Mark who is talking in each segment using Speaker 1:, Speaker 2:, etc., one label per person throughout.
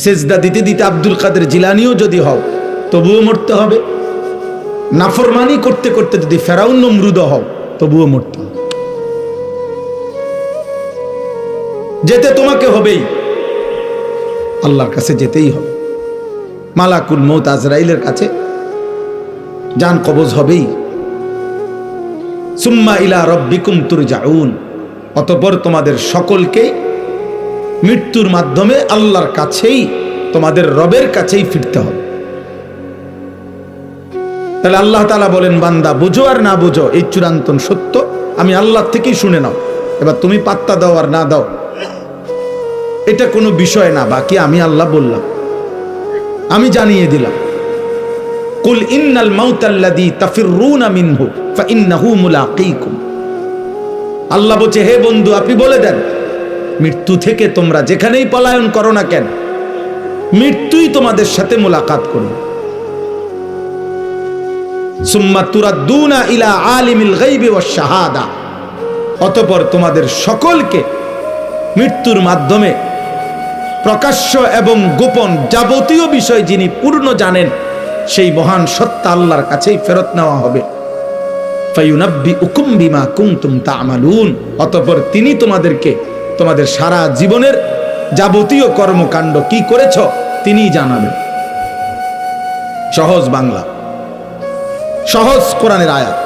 Speaker 1: সেজদা দিতে দিতে আব্দুল কাদের জিলানিও যদি হও তবুও মরতে হবে। নাফরমানি করতে করতে যদি ফেরাউন নমরুদ হও তবুও মরতে হবে। যেতে তোমাকে হবেই, আল্লাহর কাছে যেতেই হবে। মালাকুল মউত আজরাইলের কাছে জান কবজ হবেই। সুম্মা ইলা রব্বিকুম তুরজাউন, অতঃপর তোমাদের সকলকে মৃত্যুর মাধ্যমে আল্লাহর কাছেই, তোমাদের রবের কাছেই ফিরতে হবে। তাহলে আল্লাহ তাআলা বলেন, বান্দা বুঝো আর না বুঝো এই চূড়ান্ত সত্য আমি আল্লাহ থেকেই শুনে নাও। এবার তুমি পাত্তা দাও আর না দাও এটা কোনো বিষয় না, বাকি আমি আল্লাহ বললাম, আমি জানিয়ে দিলাম। কুল ইন্নাল মাউতাল্লাযী তাফিররুনা মিনহু ফাইন্নাহু মুলাকীকুম। আল্লাহ বলছে, হে বন্ধু আপনি বলে দেন, মৃত্যু থেকে তোমরা যেখানেই পলায়ন করো না কেন, মৃত্যুই তোমাদের সাথে মোলাকাত করবে। সুম্মা তুরাদ্দুনা ইলা আলিমিল গায়বি ওয়াশ শাহাদা, অতঃপর তোমাদের সকলকে মৃত্যুর মাধ্যমে প্রকাশ্য এবং গোপন যাবতীয় বিষয় যিনি পূর্ণ জানেন সেই মহান সত্তা আল্লাহর কাছেই ফেরত নেওয়া হবে। ফায়ুনাব্বিউকুম বিমা কুনতুম তা'মালুন, অতঃপর তিনি তোমাদেরকে তোমাদের সারা জীবনের যাবতীয় কর্মকাণ্ড কি করেছ তিনিই জানাবেন। সহজ বাংলা, সহজ কোরআনের আয়াত,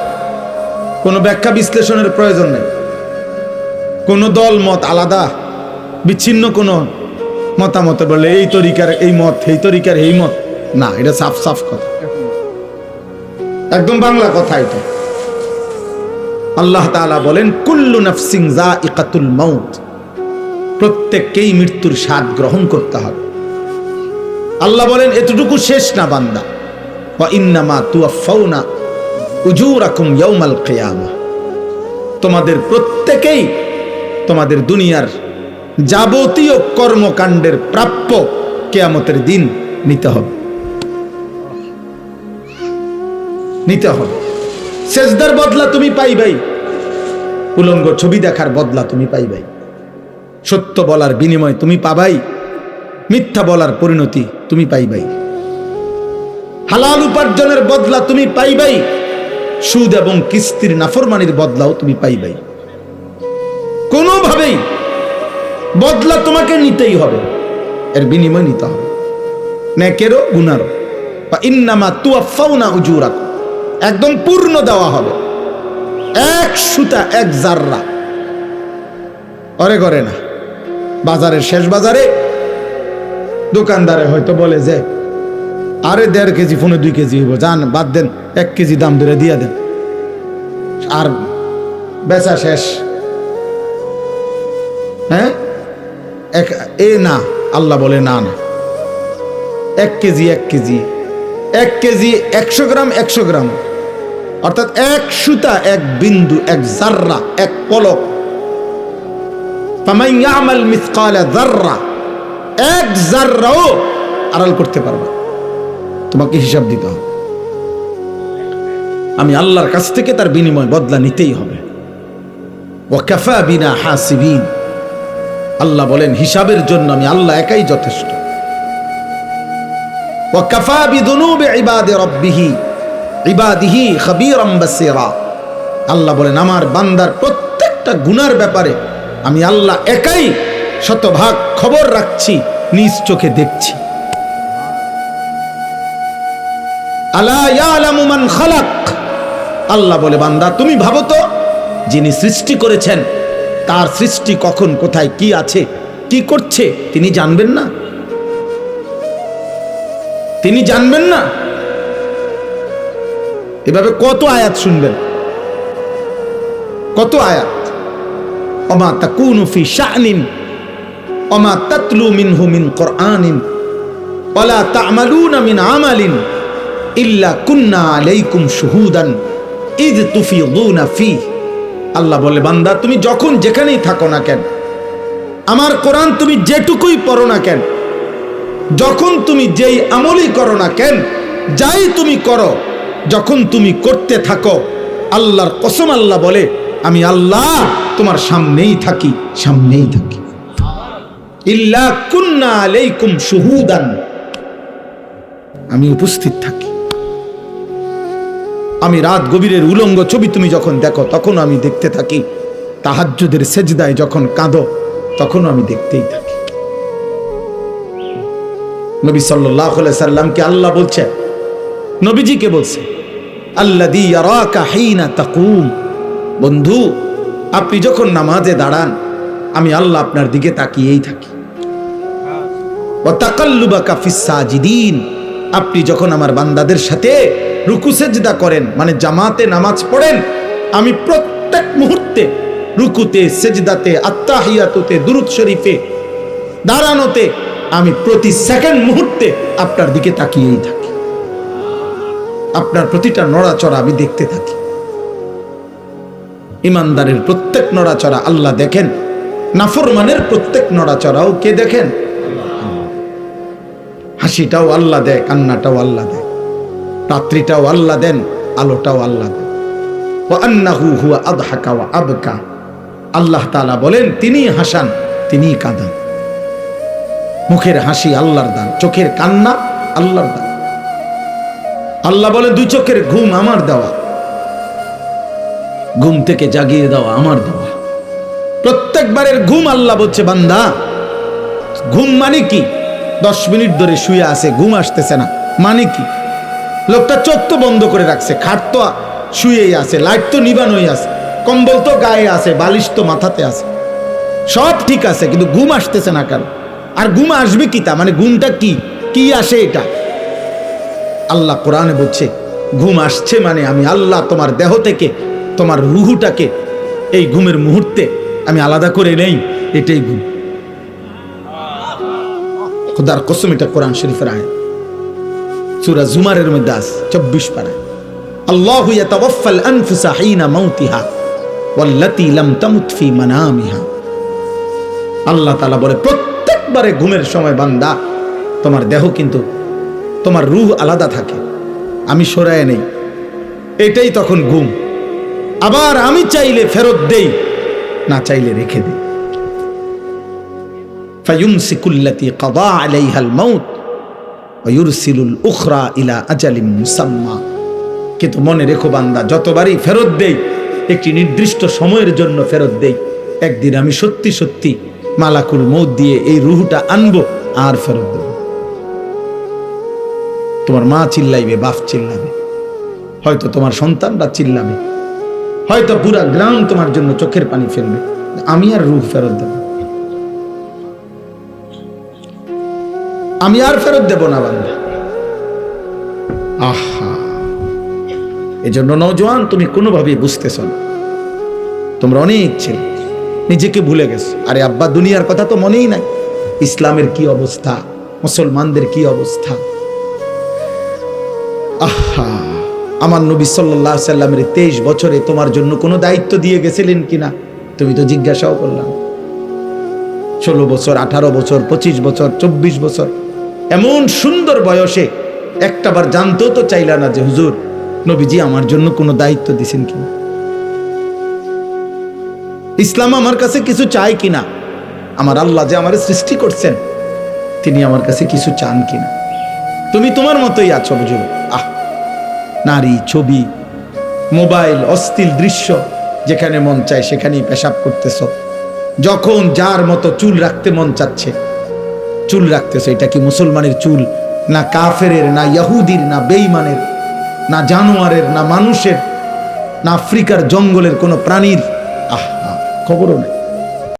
Speaker 1: কোনো ব্যাখ্যা বিশ্লেষণের প্রয়োজন নেই, কোনো দল মত আলাদা বিচ্ছিন্ন কোনো মতামত বলে এই তরিকার এই মত, এই তরিকার এই মত না, এটা সাফ সাফ কথা, একদম বাংলা কথা এটা। আল্লাহ তাআলা বলেন, কুল্লু নাফসিন যায়িকাতুল মাউত, প্রত্যেককেই মৃত্যুর স্বাদ গ্রহণ করতে হবে। আল্লাহ বলেন, এতটুকু শেষ না বান্দা, ওয়া ইন্নামা তুওয়াফাউনা উজুরাকুম ইয়াউমাল কিয়ামাহ, তোমাদের প্রত্যেকেই তোমাদের দুনিয়ার যাবতীয় কর্মকাণ্ডের প্রাপ্য কিয়ামতের দিন নিতে হবে, নিতে হবে। সেজদার বদলা তুমি পাইবাই, উলঙ্গ ছবি দেখার বদলা তুমি পাইবাই, সত্য বলার বিনিময় তুমি পাবাই, মিথ্যা বলার পরিণতি তুমি পাইবাই, হালাল উপার্জনের বদলা তুমি পাইবাই, সুদ এবং কিস্তির নাফরমানির বদলাও তুমি পাইবাই। কোনোভাবেই বদলা তোমাকে নিতেই হবে, এর বিনিময় নিতে হবে, নেকেরও গুনারও। ইন্নামা তুওয়াফাউনা উজুরাকুম, একদম পূর্ণ দেওয়া হবে, এক সুতা এক জাররা অরে করে না। বাজারের শেষ বাজারে দোকানদারে হয়তো বলে যে আরে 1.5 কেজি ফোনে 2 কেজি হইব, যান বাদ দেন, 1 কেজি দাম ধরে দিয়া দেন, আর বেচা শেষ। হ্যাঁ, এ না, আল্লাহ বলে না না, 1 কেজি 1 কেজি 1 কেজি 100 গ্রাম 100 গ্রাম, অর্থাৎ এক সুতা এক বিন্দু এক জাররা এক পলক। ফামান ইয়ামাল মিসকালা যাররা, এক জাররাও আড়াল করতে পারবে, তোমাকে হিসাব দিতে হবে। আমি আল্লাহর কাছ থেকে তার বিনিময় বদলা নিতেই হবে। ওয়া কাফা বিনা হাসিবিন, আল্লাহ বলেন হিসাবের জন্য আমি আল্লাহ একাই যথেষ্ট। ওয়া কাফা বিযুনুবি ইবাদিহি খাবীরাম বাসীরা, আল্লাহ বলেন আমার বান্দার প্রত্যেকটা গুনার ব্যাপারে আমি আল্লাহ একাই শতভাগ খবর রাখছি, নিজ চোখে দেখছি। আলা ইয়ালামু মান খালাক, আল্লাহ বলে বান্দা তুমি ভাবো তো, যিনি সৃষ্টি করেছেন তার সৃষ্টি কখন কোথায় কি আছে কি করছে তিনি জানবেন না? তিনি জানবেন না? এভাবে কত আয়াত শুনবেন, কত আয়াত। ওমা তাকুনু ফি শা'নিন ওমা তাতলু মিনহু মিন কুরআনিন ওয়ালা তা'মালুনা মিন আমালিন ইল্লা কুন্না আলাইকুম শুহুদান ইয তুফিদুনা ফি। আল্লাহ বলে বান্দা তুমি যখন যেখানেই থাকো না কেন, আমার কোরআন তুমি যেটুকুই পড়ো না কেন, যখন তুমি যেই আমলই করো না কেন, যাই তুমি করো, যখন তুমি করতে থাকো, আল্লাহর কসম আল্লাহ বলে আমি আল্লাহ তোমার সামনেই থাকি, সামনেই থাকি। ইল্লা কুন্না আলাইকুম শুহুদান, আমি উপস্থিত থাকি। আমি রাত গভীরের উলঙ্গ ছবি তুমি যখন দেখো তখন আমি দেখতে থাকি, তাহাজ্জুদের সেজদায় যখন কাঁদো তখন আমি দেখতেই থাকি। নবী সাল্লাল্লাহু আলাইহি সাল্লামকে আল্লাহ বলছে, নবীজিকে বলছে, আল্লাযী ইয়ারাকা হিনা তাকুম, বন্ধু আপনি যখন নামাজে দাঁড়ান আমি আল্লাহ আপনার দিকে তাকিয়েই থাকি। ওয়া তাকাল্লুবাকা ফিস সাজিদিন, আপনি যখন আমার বান্দাদের সাথে রুকু সেজদা করেন, মানে জামাতে নামাজ পড়েন, আমি প্রত্যেক মুহূর্তে রুকুতে, সেজদাতে, আত্তাহিয়াতুতে, দুরূদ শরীফে, দাঁড়ানোতে আমি প্রতি সেকেন্ড মুহূর্তে আপনার দিকে তাকিয়েই থাকি। আপনার প্রতিটা নড়াচড়া আমি দেখতে থাকি। ইমানদারের প্রত্যেক নড়াচড়া আল্লাহ দেখেন, নাফরমানের প্রত্যেক নড়াচড়াও কে দেখেন? হাসিটাও আল্লাহ দেয়, কান্নাটাও আল্লাহ দেয়, রাত্রিটাও আল্লাহ দেন, আলোটাও আল্লাহ দেন। ওয়া আন্নাহু হুয়া আদহাকা ওয়া আবকা, আল্লাহ তাআলা বলেন তিনি হাসান, তিনি কাঁদান। মুখের হাসি আল্লাহর দান, চোখের কান্না আল্লাহর দান। আল্লাহ বলে দুই চোখের ঘুম আমার দেওয়া, ঘুম থেকে জাগিয়ে দেওয়া আমার দেওয়া। প্রত্যেকবারের ঘুম আল্লাহ বলছে, বান্দা ঘুম মানে কি? 10 মিনিট ধরে শুয়ে আছে, ঘুম আসতেছে না, মানে কি? লোকটা চোখ তো বন্ধ করে রাখছে, খাট তো শুয়েই আছে, লাইট তো নিবানোই আছে, কম্বল তো গায়ে আছে, বালিশ তো মাথাতে আছে, সব ঠিক আছে, কিন্তু ঘুম আসতেছে না কেন? আর ঘুম আসবে কি? তা মানে ঘুমটা কি কি আসে এটা? আল্লাহ কোরআনে বলছে ঘুম আসছে মানে আমি আল্লাহ তোমার দেহ থেকে তোমার রুহুটাকে এই ঘুমের মুহূর্তে আমি আলাদা করে নেই, এটাই ঘুম। খোদার কসম, এটা কোরআন শরীফের আয়াত, সূরা জুমারের মধ্যে আছে 24 পারা। আল্লাহু ইয়াতাওয়াফাল আনফুসা হিনা মাউতিহা ওয়াল্লাতী লাম তামুত ফি মানামিহা। আল্লাহ তাআলা বলে প্রত্যেকবারে ঘুমের সময় বান্দা তোমার দেহ কিন্তু তোমার রূহ আলাদা থাকে, আমি সরায় নেই, এটাই তখন ঘুম। আবার আমি চাইলে ফেরত দেই, না চাইলে রেখে দেই। ফায়ুমসিকুল্লাতী কাদা আলাইহাল মাউত ওয়া ইউরসিলুল উখরা ইলা আজালিম মুসাম্মা। কিন্তু মনে রেখো বান্দা, যতবারই ফেরত দেই একটি নির্দিষ্ট সময়ের জন্য ফেরত দেই, একদিন আমি সত্যি সত্যি মালাকুল মউত দিয়ে এই রূহটা আনবো আর ফেরত দেব। তোমার মা চিল্লাইবে, বাপ চিল্লাবে, হয়তো তোমার সন্তানরা চিল্লাবে, হয়তো পুরা গ্রাম তোমার জন্য চোখের পানি ফেলবে, আমি আর রূহ ফেরত দেব, আমি আর ফেরত দেব না বান্দা। আহা, এজন্য নওজোয়ান তুমি কোনোভাবেই বুঝতেছ না, তোমরা অনেক ছেলে নিজেকে ভুলে গেছো। আরে আব্বা দুনিয়ার কথা তো মনেই নাই, ইসলামের কি অবস্থা, মুসলমানদের কি অবস্থা। আহা, আমার নবী সাল্লাল্লাহু আলাইহি সাল্লামের 23 বছরে তোমার জন্য কোনো দায়িত্ব দিয়ে গেছিলেন কিনা তুমি তো জিজ্ঞাসাও করলাম। 16 বছর, 18 বছর, 25 বছর, 24 বছর, এমন সুন্দর বয়সে একটাবার জানতেও তো চাইলা না যে হুজুর নবীজি আমার জন্য কোনো দায়িত্ব দিছেন কিনা, ইসলাম আমার কাছে কিছু চায় কিনা, আমার আল্লাহ যে আমার সৃষ্টি করছেন তিনি আমার কাছে কিছু চান কিনা। তুমি তোমার মতোই আছো বুঝুন। আহ, নারী, ছবি, মোবাইল, অশ্লীল দৃশ্য, যেখানে মন চায় সেখানেই পেশাব করতেছ, যখন যার মতো চুল রাখতে মন চাচ্ছে চুল রাখতেছ। এটা কি মুসলমানের চুল, না কাফেরের, না ইহুদির, না বেঈমানের, না জানোয়ারের, না মানুষের, না আফ্রিকার জঙ্গলের কোনো প্রাণীর? আহা, খবরও নেই।